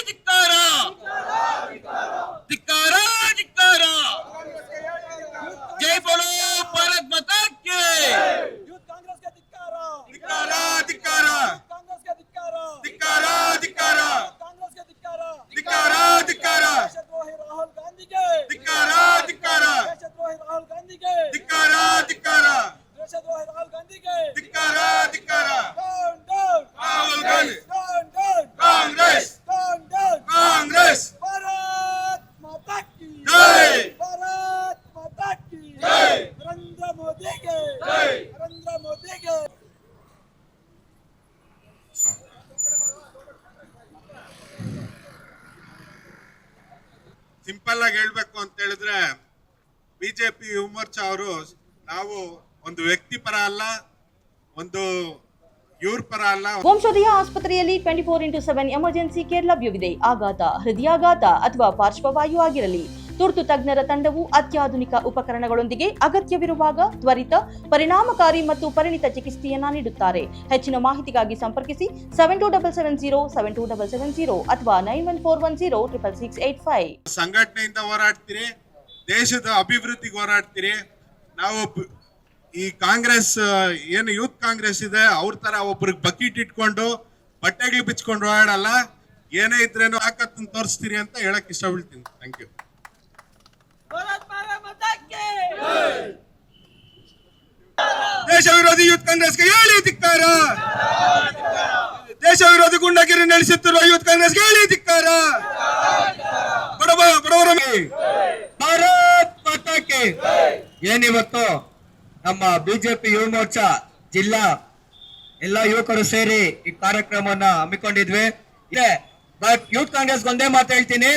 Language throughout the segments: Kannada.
ಧಿಕ್ಕಾರ ಧಿಕ್ಕಾರ ಧಿಕ್ಕಾರ ಜೈ ಬೋಲೋ ಭಾರತ್ ಮಾತಾ ಕಿ ಯೂತ್ ಕಾಂಗ್ರೆಸ್ के ಧಿಕ್ಕಾರ ಧಿಕ್ಕಾರ ಧಿಕ್ಕಾರ ಕಾಂಗ್ರೆಸ್ के ಧಿಕ್ಕಾರ ಧಿಕ್ಕಾರ ಧಿಕ್ಕಾರ ಕಾಂಗ್ರೆಸ್ के ಧಿಕ್ಕಾರ ಧಿಕ್ಕಾರ ಧಿಕ್ಕಾರ ದೇಶದ್ರೋಹಿ ರಾಹುಲ್ ಗಾಂಧಿಗೆ ಧಿಕ್ಕಾರ ಧಿಕ್ಕಾರ ದೇಶದ್ರೋಹಿ ರಾಹುಲ್ ಗಾಂಧಿಗೆ ಧಿಕ್ಕಾರ ಧಿಕ್ಕಾರ ದೇಶದ್ರೋಹಿ ರಾಹುಲ್ ಗಾಂಧಿಗೆ ಧಿಕ್ಕಾರ ಧಿಕ್ಕಾರ down down Rahul Gandhi down down Congress down down Congress Bharat Mata ಕಿ ಜೈ ಭಾರತ್ ಮಾತಾ ಕಿ ಜೈ ನರೇಂದ್ರ ಮೋದಿಗೆ ಜೈ ನರೇಂದ್ರ ಮೋದಿಗೆ ಸಿಂಪಲ್ ಆಗಿ ಹೇಳ್ಬೇಕು ಅಂತ ಹೇಳಿದ್ರೆ ಬಿಜೆಪಿ ಯುವ ಮೋರ್ಚಾ ಅವರು ನಾವು ಒಂದು ವ್ಯಕ್ತಿ ಪರ ಅಲ್ಲ, ಒಂದು ಇವ್ರ ಪರ ಅಲ್ಲ. ವಂಶೋದಯ ಆಸ್ಪತ್ರೆಯಲ್ಲಿ 24x7 ಎಮರ್ಜೆನ್ಸಿ ಕೇರ್ ಲಭ್ಯವಿದೆ. ಆಘಾತ, ಹೃದಯಾಘಾತ ಅಥವಾ ಪಾರ್ಶ್ವವಾಯು ಆಗಿರಲಿ, ತುರ್ತು ತಜ್ಞರ ತಂಡವು ಅತ್ಯಾಧುನಿಕ ಉಪಕರಣಗಳೊಂದಿಗೆ ಅಗತ್ಯವಿರುವಾಗ ತ್ವರಿತ, ಪರಿಣಾಮಕಾರಿ ಮತ್ತು ಪರಿಣಿತ ಚಿಕಿತ್ಸೆಯನ್ನ ನೀಡುತ್ತಾರೆ. ಹೆಚ್ಚಿನ ಮಾಹಿತಿಗಾಗಿ ಸಂಪರ್ಕಿಸಿ 7270 ಅಥವಾ 9141066685. ಸಂಘಟನೆಯಿಂದ ಹೋರಾಡ್ತೀರಿ, ದೇಶದ ಅಭಿವೃದ್ಧಿಗೆ ಹೋರಾಡ್ತೀರಿ. ನಾವು ಈ ಕಾಂಗ್ರೆಸ್ ಏನು ಯೂತ್ ಕಾಂಗ್ರೆಸ್ ಇದೆ ಅವ್ರ ತರ ಒಬ್ರಿಗೆ ಬಕೀಟ್ ಇಟ್ಕೊಂಡು ಬಟ್ಟೆಗಳು ಬಿಚ್ಕೊಂಡು ಓಡಾಡಲ್ಲ. ಏನೇ ಇದ್ರೇನು ತಾಕತ್ತನ್ನು ತೋರಿಸ್ತೀರಿ ಅಂತ ಹೇಳಕ್ ಇಷ್ಟಪಡ್ತೀನಿ. Thank you. ದೇಶ ವಿರೋಧಿ ಯೂತ್ ಕಾಂಗ್ರೆಸ್ಗೆ ಹೇಳಿ ಧಿಕ್ಕಾರ. ದೇಶ ವಿರೋಧಿ ಗುಂಡಗಿರಿ ನಡೆಸುತ್ತಿರುವ ಯೂತ್ ಕಾಂಗ್ರೆಸ್ಗೆ ಹೇಳಿ ಧಿಕ್ಕಾರ. ಬಡವರ ಭಾರತ್ ಮಾತಾ ಕಿ. ಏನಿವತ್ತು ನಮ್ಮ ಬಿಜೆಪಿ ಯುವ ಮೋರ್ಚಾ ಜಿಲ್ಲಾ ಎಲ್ಲ ಯುವಕರು ಸೇರಿ ಈ ಕಾರ್ಯಕ್ರಮವನ್ನ ಹಮ್ಮಿಕೊಂಡಿದ್ವಿ. ಬಟ್ ಯೂತ್ ಕಾಂಗ್ರೆಸ್ ಒಂದೇ ಮಾತು ಹೇಳ್ತೀನಿ,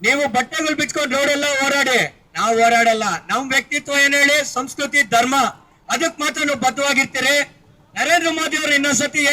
ನೀವು ಬಟ್ಟೆಗಳು ಬಿಚ್ಕೊಂಡು ರೋಡೆಲ್ಲ ಓಡಾಡಿ, ನಾವು ಓಡಾಡಲ್ಲ. ನಮ್ ವ್ಯಕ್ತಿತ್ವ ಏನ್ ಹೇಳಿ, ಸಂಸ್ಕೃತಿ ಧರ್ಮ, ಅದಕ್ಕೆ ಮಾತ್ರ ನೀವು ಬದ್ಧವಾಗಿರ್ತೀರಿ. ನರೇಂದ್ರ ಮೋದಿ ಅವರು ಇನ್ನೊಂದ್ಸತಿ ಏನು